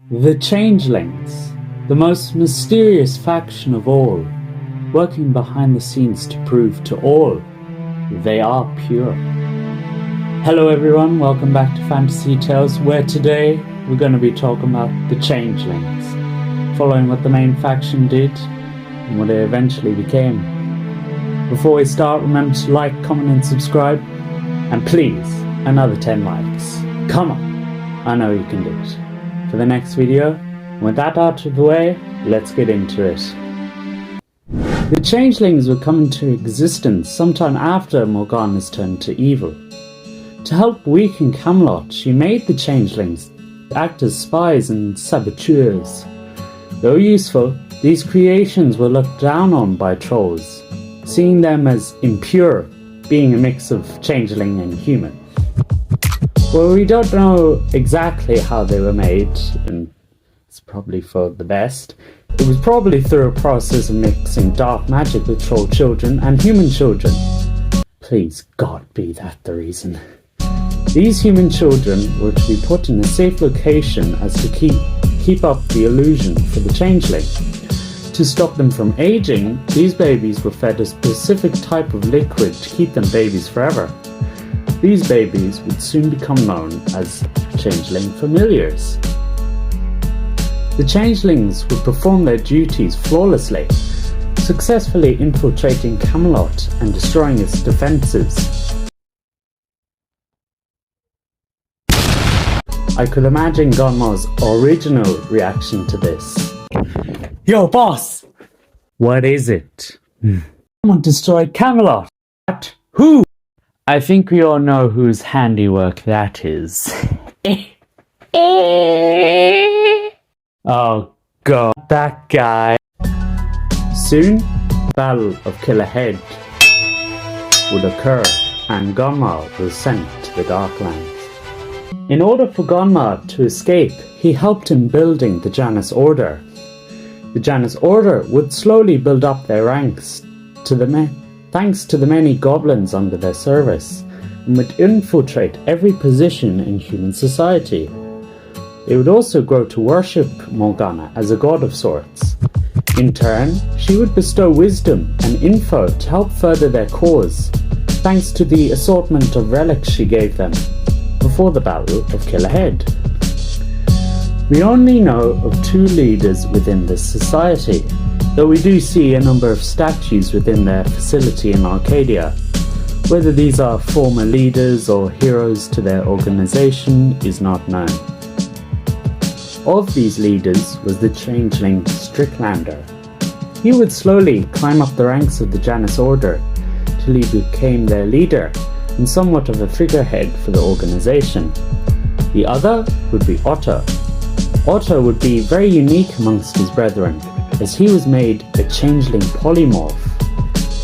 The Changelings, the most mysterious faction of all, working behind the scenes to prove to all they are pure. Hello everyone, welcome back to Fantasy Tales, where today we're going to be talking about the Changelings, following what the main faction did and what it eventually became. Before we start, remember to like, comment and subscribe, and please, another 10 likes. Come on, I know you can do it. For the next video, with that out of the way, let's get into it. The Changelings would come into existence sometime after Morgana's turned to evil. To help weaken Camelot, she made the Changelings act as spies and saboteurs. Though useful, these creations were looked down on by trolls, seeing them as impure, being a mix of changeling and human. Well, we don't know exactly how they were made, and it's probably for the best. It was probably through a process of mixing dark magic with troll children and human children. Please, God, be that the reason. These human children were to be put in a safe location as to keep up the illusion for the changeling. To stop them from aging, these babies were fed a specific type of liquid to keep them babies forever. These babies would soon become known as Changeling familiars. The Changelings would perform their duties flawlessly, successfully infiltrating Camelot and destroying its defences. I could imagine Gonma's original reaction to this. Yo, boss! What is it? Someone destroyed Camelot! What? Who? I think we all know whose handiwork that is. Oh god, that guy. Soon, the Battle of Killer Head would occur and Gonma was sent to the Darklands. In order for Gonma to escape, he helped in building the Janus Order. The Janus Order would slowly build up their ranks thanks to the many goblins under their service, and would infiltrate every position in human society. They would also grow to worship Morgana as a god of sorts. In turn, she would bestow wisdom and info to help further their cause, thanks to the assortment of relics she gave them before the Battle of Killer Head. We only know of 2 leaders within this society, though we do see a number of statues within their facility in Arcadia. Whether these are former leaders or heroes to their organization is not known. Of these leaders was the changeling Stricklander. He would slowly climb up the ranks of the Janus Order till he became their leader and somewhat of a figurehead for the organization. The other would be Otto. Otto would be very unique amongst his brethren, as he was made a changeling polymorph,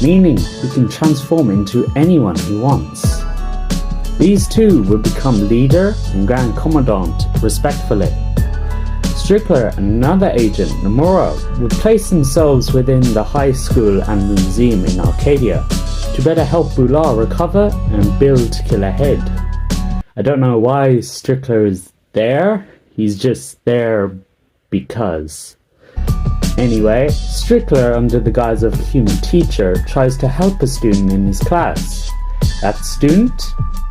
meaning he can transform into anyone he wants. These two would become leader and grand commandant respectively. Strickler and another agent, Numura, would place themselves within the high school and museum in Arcadia to better help Bula recover and build Killer Head. I don't know why Strickler is there, he's just there because. Anyway, Strickler, under the guise of a human teacher, tries to help a student in his class. That student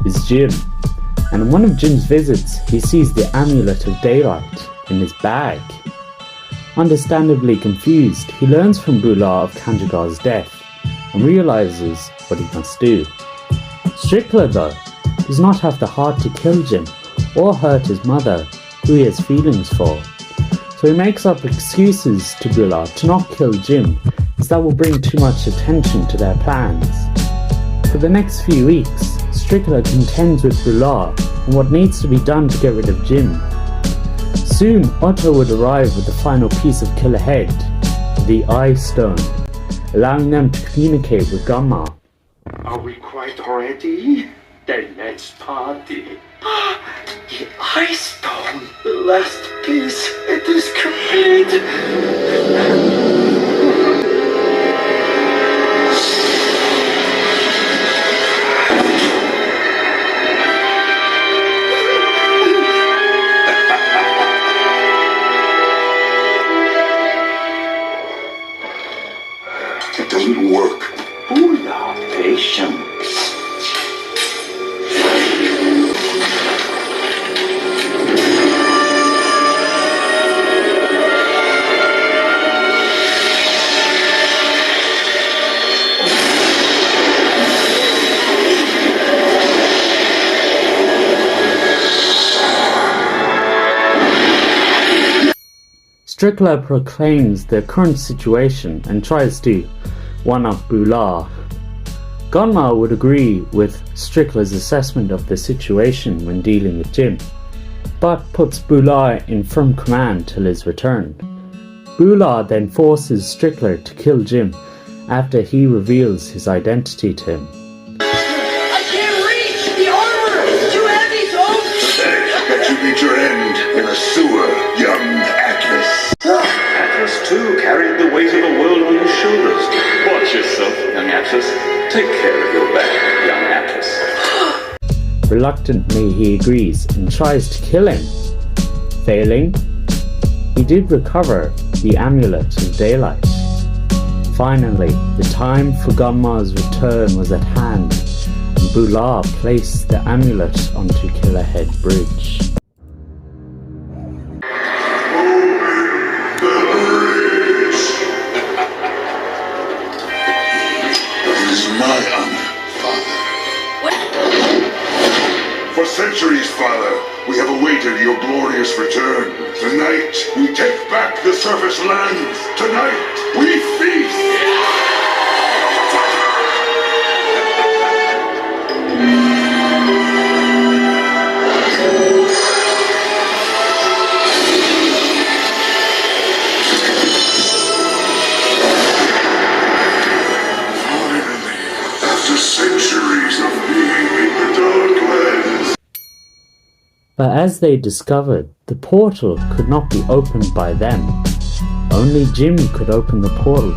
is Jim, and on one of Jim's visits, he sees the Amulet of Daylight in his bag. Understandably confused, he learns from Bula of Kanjigar's death and realizes what he must do. Strickler, though, does not have the heart to kill Jim or hurt his mother, who he has feelings for. So he makes up excuses to Bula to not kill Jim, as that will bring too much attention to their plans. For the next few weeks, Strickler contends with Bula on what needs to be done to get rid of Jim. Soon, Otto would arrive with the final piece of Killer Head, the Eye Stone, allowing them to communicate with Gonma. Are we quite ready? Then let's party. The Eye Stone, the last piece, it is complete. Strickler proclaims their current situation and tries to one-up Bula. Gunma would agree with Strickler's assessment of the situation when dealing with Jim, but puts Bula in firm command till his return. Bula then forces Strickler to kill Jim after he reveals his identity to him. I can't reach the armor! It's too heavy, Tom! Pathetic that you meet your end in a sewer, young Atlas. Atlas too carried the weight of the world on his shoulders. Watch yourself, young Atlas. Take care of your back, young Atlas. Reluctantly he agrees and tries to kill him. Failing, he did recover the Amulet of Daylight. Finally, the time for Gunma's return was at hand, and Bula placed the amulet onto Killerhead Bridge. It is my honor, Father. For centuries, Father, we have awaited your glorious return. Tonight, we take back the surface lands. Tonight, we feast! Finally, after centuries of being in the Darklands. But as they discovered, the portal could not be opened by them. Only Jim could open the portal.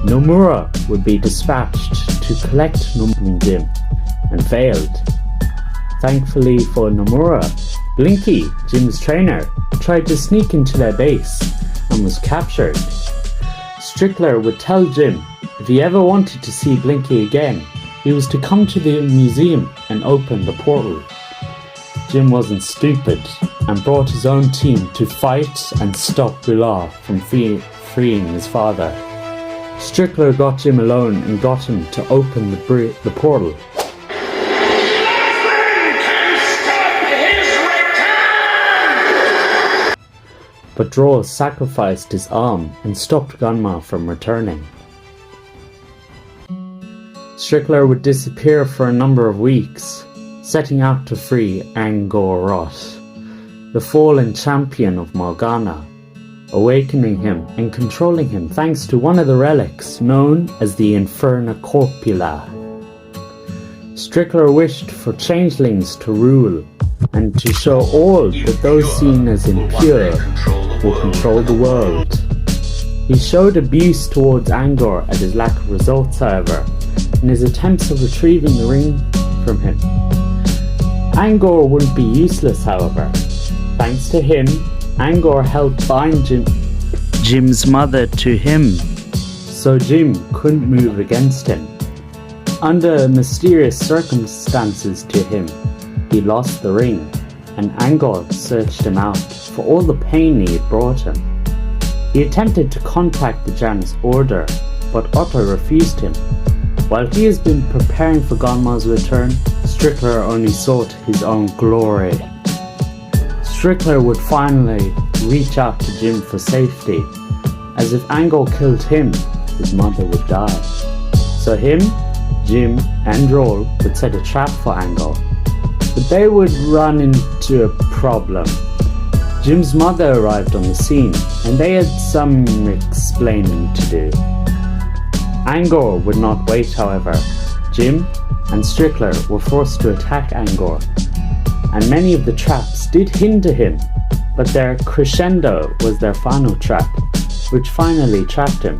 Numura would be dispatched to collect Numura and Jim, and failed. Thankfully for Numura, Blinky, Jim's trainer, tried to sneak into their base and was captured. Strickler would tell Jim if he ever wanted to see Blinky again, he was to come to the museum and open the portal. Jim wasn't stupid and brought his own team to fight and stop Bula from freeing his father. Strickler got Jim alone and got him to open the portal. But Droll sacrificed his arm and stopped Gunma from returning. Strickler would disappear for a number of weeks, setting out to free Angor-Rot, the fallen champion of Morgana, awakening him and controlling him thanks to one of the relics known as the Inferna Corpula. Strickler wished for changelings to rule and to show all that those seen as impure will control the world. He showed abuse towards Angor at his lack of results, however, in his attempts of retrieving the ring from him. Angor wouldn't be useless, however. Thanks to him, Angor helped bind Jim's mother to him, so Jim couldn't move against him. Under mysterious circumstances to him, he lost the ring, and Angor searched him out for all the pain he had brought him. He attempted to contact the Janus Order, but Otto refused him. While he has been preparing for Gonma's return, Strickler only sought his own glory. Strickler would finally reach out to Jim for safety, as if Angor killed him, his mother would die. So him, Jim, and Droll would set a trap for Angor, but they would run into a problem. Jim's mother arrived on the scene, and they had some explaining to do. Angor would not wait, however. Jim and Strickler were forced to attack Angor, and many of the traps did hinder him, but their crescendo was their final trap, which finally trapped him,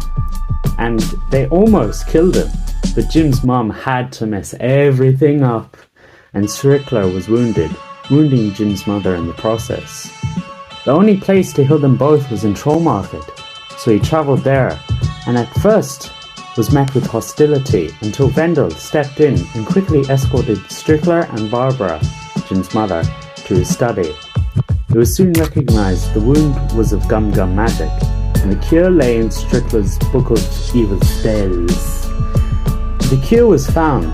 and they almost killed him, but Jim's mom had to mess everything up, and Strickler was wounded, wounding Jim's mother in the process. The only place to heal them both was in Troll Market, so he travelled there, and at first was met with hostility until Vendel stepped in and quickly escorted Strickler and Barbara, Jim's mother, to his study. It was soon recognized the wound was of Gum Gum magic, and the cure lay in Strickler's Book of Evil Spells. The cure was found,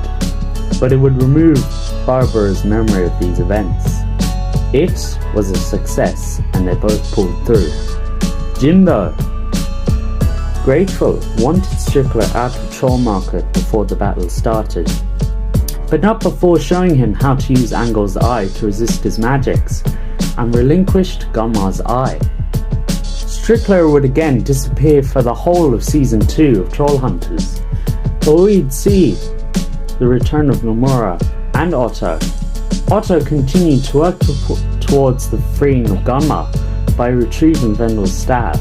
but it would remove Barbara's memory of these events. It was a success, and they both pulled through. Jim, though, grateful, wanted Strickler out of Troll Market before the battle started, but not before showing him how to use Angor's eye to resist his magics, and relinquished Gunmar's eye. Strickler would again disappear for the whole of Season 2 of Trollhunters, but we'd see the return of Numura and Otto. Otto continued to work towards the freeing of Gunmar by retrieving Vendel's staff,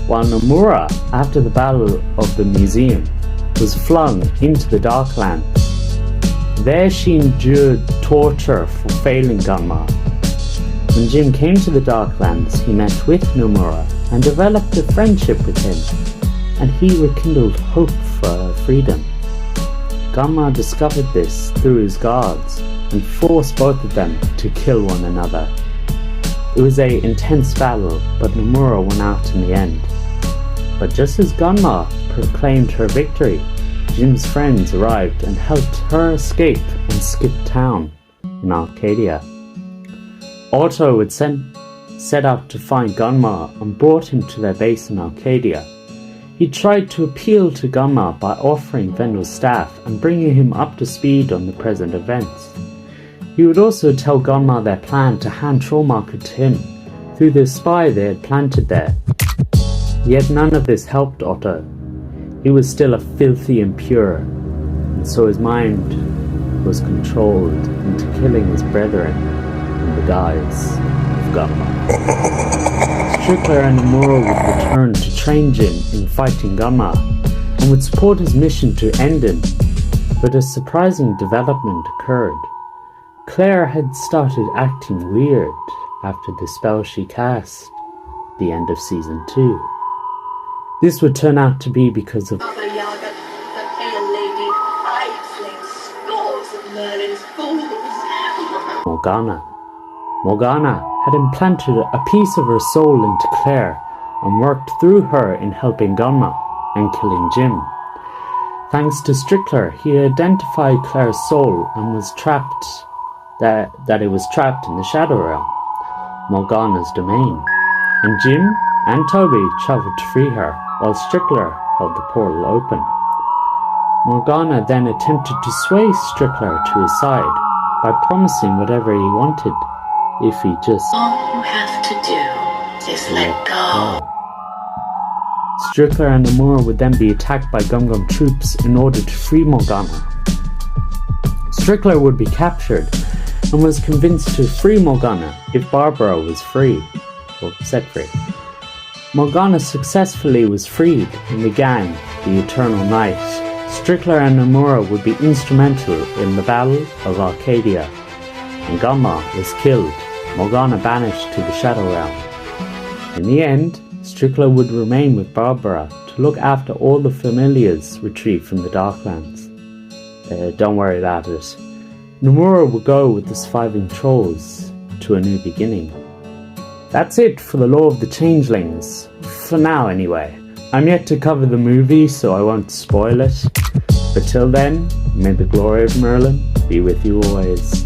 while Numura, after the Battle of the Museum, was flung into the Darklands. There she endured torture for failing Gunmar. When Jim came to the Darklands, he met with Numura and developed a friendship with him, and he rekindled hope for her freedom. Gunmar discovered this through his guards and forced both of them to kill one another. It was an intense battle, but Numura won out in the end. But just as Gunmar proclaimed her victory, Jim's friends arrived and helped her escape and skip town in Arcadia. Otto would set out to find Gunmar and brought him to their base in Arcadia. He tried to appeal to Gunmar by offering Vendel's staff and bringing him up to speed on the present events. He would also tell Gunmar their plan to hand Troll Market to him through the spy they had planted there. Yet none of this helped Otto. He was still a filthy impure, and so his mind was controlled into killing his brethren in the guise of Gunmar. Strickler and Numura would return to train Jim in fighting Gunmar, and would support his mission to end him, but a surprising development occurred. Claire had started acting weird after the spell she cast at the end of Season 2. This would turn out to be because of Mother Yaga, the pale lady, I've slain scores of Merlin's fools. Morgana. Morgana had implanted a piece of her soul into Claire and worked through her in helping Gunmar and killing Jim. Thanks to Strickler, he identified Claire's soul and was trapped that it was trapped in the Shadow Realm, Morgana's domain, and Jim and Toby travelled to free her, while Strickler held the portal open. Morgana then attempted to sway Strickler to his side by promising whatever he wanted if he just All you have to do is let go. Strickler and Numura would then be attacked by Gum troops in order to free Morgana. Strickler would be captured and was convinced to free Morgana if Barbara was free, or set free. Morgana successfully was freed and began the Eternal Night. Strickler and Numura would be instrumental in the Battle of Arcadia. When Gunmar was killed, Morgana banished to the Shadow Realm. In the end, Strickler would remain with Barbara to look after all the familiars retrieved from the Darklands. Don't worry about it. Numura would go with the surviving trolls to a new beginning. That's it for the Law of the Changelings, for now anyway. I'm yet to cover the movie, so I won't spoil it. But till then, may the glory of Merlin be with you always.